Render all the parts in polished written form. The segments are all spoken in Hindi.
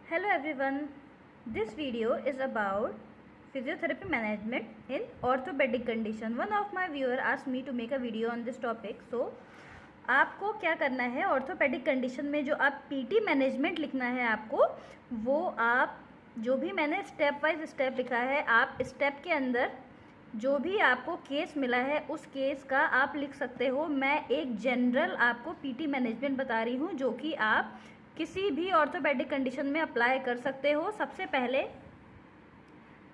Hello everyone, this video is about physiotherapy management in orthopedic condition. One of my viewer asked me to make a video on this topic. So आपको क्या करना है, ऑर्थोपेडिक कंडीशन में जो आप पीटी मैनेजमेंट लिखना है आपको, वो आप जो भी मैंने स्टेप वाइज स्टेप लिखा है, आप स्टेप के अंदर जो भी आपको केस मिला है उस केस का आप लिख सकते हो। मैं एक जनरल आपको पीटी मैनेजमेंट बता रही हूँ जो कि आप किसी भी ऑर्थोपेडिक कंडीशन में अप्लाई कर सकते हो। सबसे पहले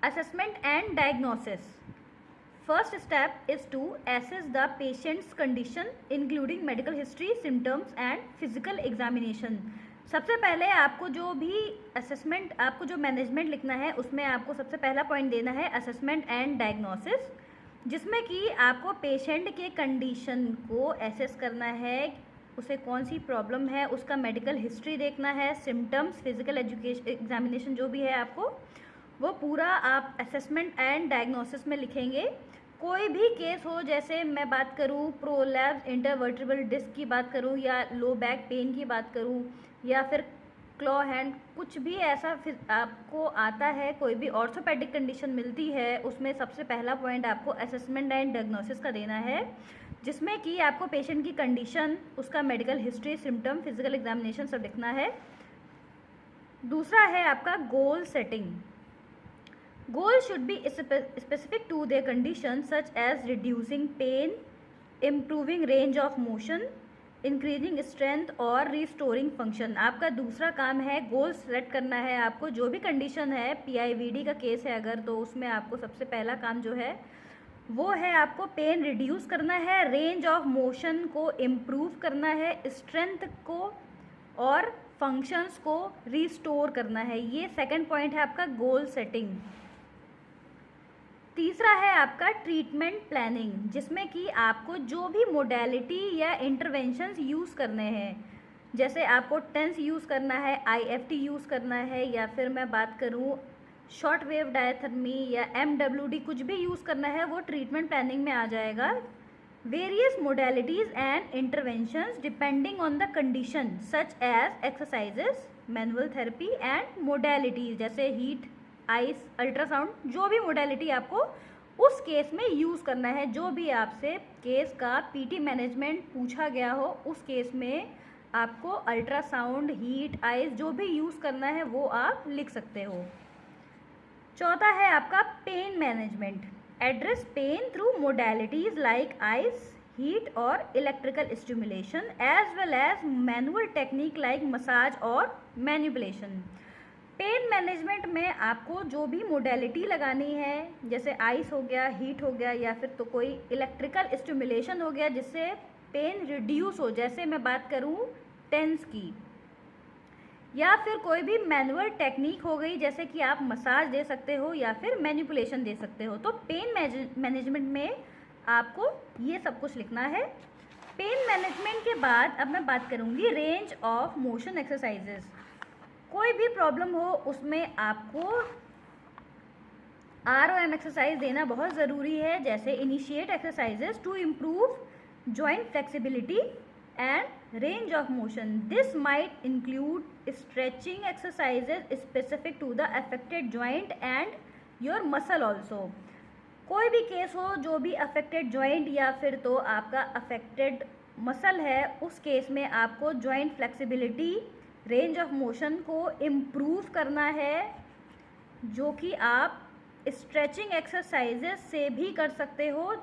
assessment and diagnosis. First step is to assess the patient's condition including medical history, symptoms and physical examination. सबसे पहले आपको जो भी असेसमेंट, आपको जो मैनेजमेंट लिखना है उसमें आपको सबसे पहला पॉइंट देना है असेसमेंट एंड डायग्नोसिस, जिसमें कि आपको पेशेंट के कंडीशन को एसेस करना है, उसे कौन सी प्रॉब्लम है, उसका मेडिकल हिस्ट्री देखना है, सिम्टम्स, फिजिकल एग्जामिनेशन जो भी है आपको वो पूरा आप असेसमेंट एंड डायग्नोसिस में लिखेंगे। कोई भी केस हो, जैसे मैं बात करूं प्रोलैप्स इंटरवर्टेब्रल डिस्क की बात करूं, या लो बैक पेन की बात करूं, या फिर क्लॉ हैंड, कुछ भी ऐसा फिर आपको आता है, कोई भी ऑर्थोपेडिक कंडीशन मिलती है, उसमें सबसे पहला पॉइंट आपको असेसमेंट एंड डायग्नोसिस का देना है, जिसमें कि आपको पेशेंट की कंडीशन, उसका medical history, symptom, physical examination सब लिखना है। दूसरा है आपका goal setting. Goal should be specific to their condition such as reducing pain, improving range of motion, increasing strength और रिस्टोरिंग फंक्शन। आपका दूसरा काम है गोल सेट करना है आपको। जो भी कंडीशन है, पीआईवीडी का केस है अगर, तो उसमें आपको सबसे पहला काम जो है वो है आपको पेन रिड्यूस करना है, रेंज ऑफ मोशन को इम्प्रूव करना है, स्ट्रेंथ को और फंक्शंस को रिस्टोर करना है। ये सेकंड पॉइंट है आपका गोल सेटिंग। तीसरा है आपका ट्रीटमेंट प्लानिंग, जिसमें कि आपको जो भी मोडेलिटी या इंटरवेंशंस यूज़ करने हैं, जैसे आपको टेंस यूज़ करना है, आईएफटी यूज़ करना है, या फिर मैं बात करूँ शॉर्ट वेव डायथर्मी या एमडब्ल्यूडी, कुछ भी यूज़ करना है वो ट्रीटमेंट प्लानिंग में आ जाएगा। Various modalities and interventions depending on the condition such as exercises, manual therapy and modalities जैसे हीट, आइस, अल्ट्रासाउंड, जो भी मोडेलिटी आपको उस केस में यूज़ करना है। जो भी आपसे केस का पीटी मैनेजमेंट पूछा गया हो उस केस में आपको अल्ट्रासाउंड, हीट, आइस जो भी यूज़ करना है वो आप लिख सकते हो। चौथा है आपका pain management. Address pain through modalities like ice, heat और electrical stimulation as well as manual technique like massage और मैनिपुलेशन। पेन मैनेजमेंट में आपको जो भी मोडेलिटी लगानी है, जैसे आइस हो गया, हीट हो गया, या फिर तो कोई इलेक्ट्रिकल स्टिमुलेशन हो गया जिससे पेन रिड्यूस हो, जैसे मैं बात करूं टेंस की, या फिर कोई भी मैनुअल टेक्निक हो गई जैसे कि आप मसाज दे सकते हो या फिर मैनिपुलेशन दे सकते हो। तो पेन मैनेजमेंट में आपको ये सब कुछ लिखना है। पेन मैनेजमेंट के बाद अब मैं बात करूंगी रेंज ऑफ मोशन एक्सरसाइजेस। कोई भी प्रॉब्लम हो उसमें आपको ROM एक्सरसाइज देना बहुत ज़रूरी है, जैसे initiate exercises to improve joint flexibility and range of motion. This might include stretching exercises specific to the affected joint and your muscle also. कोई भी केस हो, जो भी अफेक्टेड जॉइंट या फिर तो आपका अफेक्टेड मसल है, उस केस में आपको joint flexibility, range of motion को इम्प्रूव करना है, जो कि आप स्ट्रेचिंग एक्सरसाइजेस से भी कर सकते हो।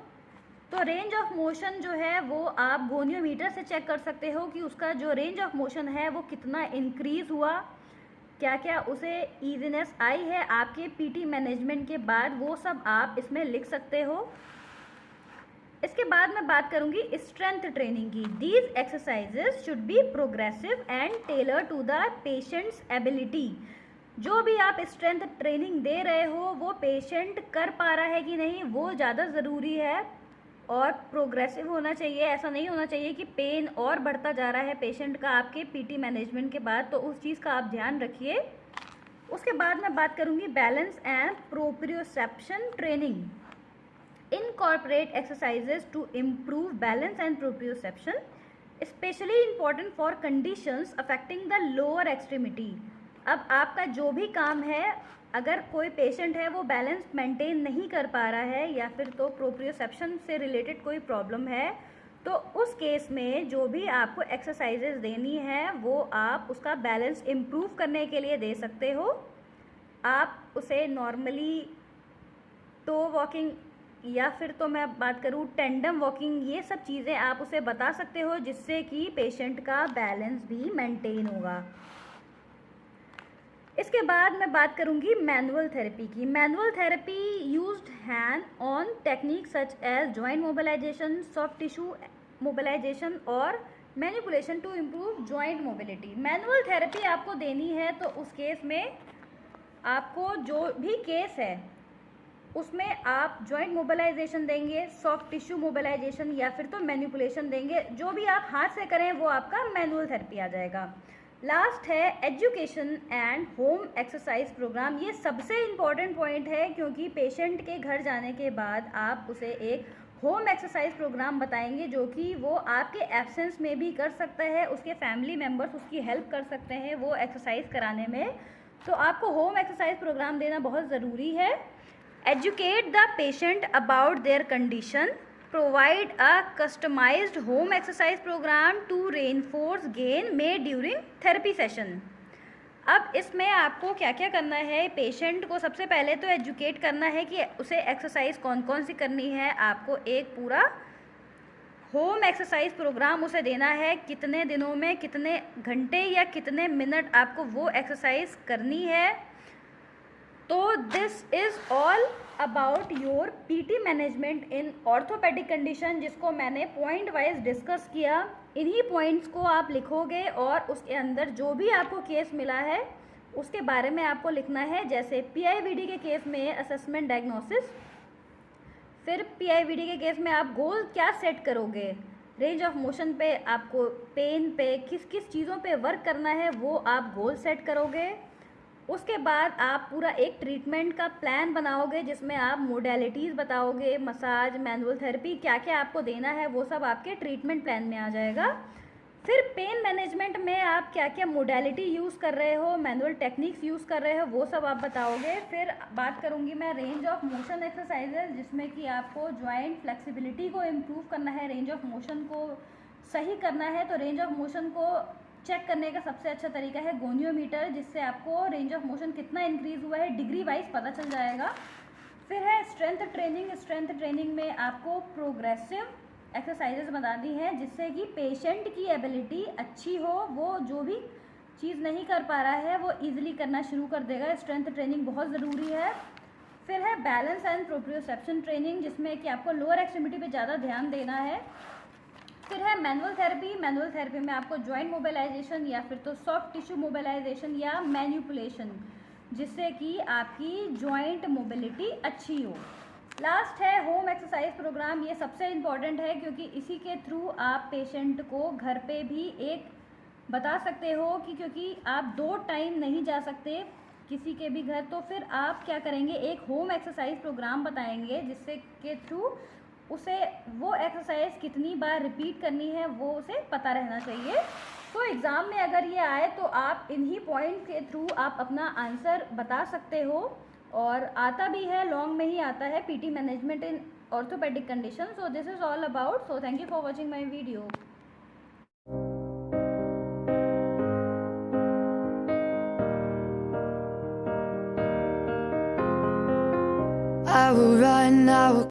तो रेंज ऑफ मोशन जो है वो आप गोनियोमीटर से चेक कर सकते हो कि उसका जो रेंज ऑफ मोशन है वो कितना इंक्रीज हुआ, क्या क्या उसे ईजीनेस आई है आपके पीटी मैनेजमेंट के बाद, वो सब आप इसमें लिख सकते हो। इसके बाद मैं बात करूंगी स्ट्रेंथ ट्रेनिंग की। These exercises should be progressive and tailor to the patient's ability. जो भी आप स्ट्रेंथ ट्रेनिंग दे रहे हो वो पेशेंट कर पा रहा है कि नहीं वो ज़्यादा ज़रूरी है, और प्रोग्रेसिव होना चाहिए। ऐसा नहीं होना चाहिए कि पेन और बढ़ता जा रहा है पेशेंट का आपके पीटी मैनेजमेंट के बाद, तो उस चीज़ का आप ध्यान रखिए। उसके बाद मैं बात करूंगी balance and proprioception training. Incorporate exercises to improve balance and proprioception, especially important for conditions affecting the lower extremity. अब आपका जो भी काम है, अगर कोई पेशेंट है वो बैलेंस मेंटेन नहीं कर पा रहा है या फिर तो प्रोप्रियोसेप्शन से रिलेटेड कोई प्रॉब्लम है, तो उस केस में जो भी आपको एक्सरसाइजेज देनी है वो आप उसका बैलेंस इम्प्रूव करने के लिए दे सकते हो। आप उसे नॉर्मली टो वॉकिंग या फिर तो मैं बात करूँ टेंडम वॉकिंग, ये सब चीज़ें आप उसे बता सकते हो जिससे कि पेशेंट का बैलेंस भी मेंटेन होगा। इसके बाद मैं बात करूंगी मैनुअल थेरेपी की। Manual therapy used hand on technique such as joint mobilisation, soft tissue mobilisation और manipulation to improve joint mobility. Manual therapy आपको देनी है तो उस केस में आपको जो भी केस है उसमें आप जॉइंट मोबिलाइजेशन देंगे, सॉफ्ट टिश्यू मोबिलाइजेशन या फिर तो मैनिपुलेशन देंगे। जो भी आप हाथ से करें वो आपका मैनुअल थेरेपी आ जाएगा। लास्ट है education and home exercise programme. ये सबसे इम्पॉर्टेंट पॉइंट है क्योंकि पेशेंट के घर जाने के बाद आप उसे एक होम एक्सरसाइज प्रोग्राम बताएंगे जो कि वो आपके एब्सेंस में भी कर सकता है, उसके फैमिली मेम्बर्स उसकी हेल्प कर सकते हैं वो एक्सरसाइज कराने में। तो आपको होम एक्सरसाइज प्रोग्राम देना बहुत ज़रूरी है। Educate the patient about their condition, provide a customized home exercise program to reinforce gain made during therapy session। अब इसमें आपको क्या क्या करना है, पेशेंट को सबसे पहले तो एजुकेट करना है कि उसे एक्सरसाइज कौन कौन सी करनी है। आपको एक पूरा होम एक्सरसाइज प्रोग्राम उसे देना है, कितने दिनों में कितने घंटे या कितने मिनट आपको वो एक्सरसाइज करनी है। तो this is all about your PT management in orthopaedic condition, जिसको मैंने पॉइंट वाइज डिस्कस किया। इन्हीं पॉइंट्स को आप लिखोगे और उसके अंदर जो भी आपको केस मिला है उसके बारे में आपको लिखना है। जैसे पीआईवीडी के केस में असेसमेंट डायग्नोसिस, फिर पीआईवीडी के केस में आप गोल क्या सेट करोगे, रेंज ऑफ मोशन पे, आपको पेन पे किस किस चीज़ों पे वर्क करना है वो आप गोल सेट करोगे। उसके बाद आप पूरा एक ट्रीटमेंट का प्लान बनाओगे जिसमें आप मोडेलिटीज़ बताओगे, मसाज, मैनुअल थेरेपी, क्या क्या आपको देना है वो सब आपके ट्रीटमेंट प्लान में आ जाएगा। फिर पेन मैनेजमेंट में आप क्या क्या मोडेलिटी यूज़ कर रहे हो, मैनुअल टेक्निक्स यूज़ कर रहे हो, वो सब आप बताओगे। फिर बात करूँगी मैं रेंज ऑफ मोशन एक्सरसाइजेज, जिसमें कि आपको जॉइंट फ्लेक्सिबिलिटी को इम्प्रूव करना है, रेंज ऑफ मोशन को सही करना है। तो रेंज ऑफ मोशन को चेक करने का सबसे अच्छा तरीका है गोनियोमीटर, जिससे आपको रेंज ऑफ मोशन कितना इंक्रीज हुआ है डिग्री वाइज पता चल जाएगा। फिर है स्ट्रेंथ ट्रेनिंग। स्ट्रेंथ ट्रेनिंग में आपको प्रोग्रेसिव एक्सरसाइजेज बतानी है जिससे कि पेशेंट की एबिलिटी अच्छी हो, वो जो भी चीज़ नहीं कर पा रहा है वो ईजिली करना शुरू कर देगा। स्ट्रेंथ ट्रेनिंग बहुत ज़रूरी है। फिर है बैलेंस एंड प्रोप्रियोसेप्शन ट्रेनिंग, जिसमें कि आपको लोअर एक्सट्रीमिटी पे ज़्यादा ध्यान देना है। फिर है मैनुअल थेरेपी। मैनुअल थेरेपी में आपको जॉइंट मोबिलाइजेशन या फिर तो सॉफ्ट टिश्यू मोबिलाइजेशन या मैनिपुलेशन, जिससे कि आपकी जॉइंट मोबिलिटी अच्छी हो। लास्ट है होम एक्सरसाइज प्रोग्राम। ये सबसे इम्पॉर्टेंट है क्योंकि इसी के थ्रू आप पेशेंट को घर पे भी एक बता सकते हो कि क्योंकि आप 2 टाइम नहीं जा सकते किसी के भी घर, तो फिर आप क्या करेंगे, एक होम एक्सरसाइज प्रोग्राम बताएंगे जिससे के थ्रू उसे वो एक्सरसाइज कितनी बार रिपीट करनी है वो उसे पता रहना चाहिए। तो एग्ज़ाम में अगर ये आए तो आप इन्हीं पॉइंट के थ्रू आप अपना आंसर बता सकते हो। और आता भी है, लॉन्ग में ही आता है, PT management in orthopaedic condition. So this is all about. So thank you for watching my video. I will run, I will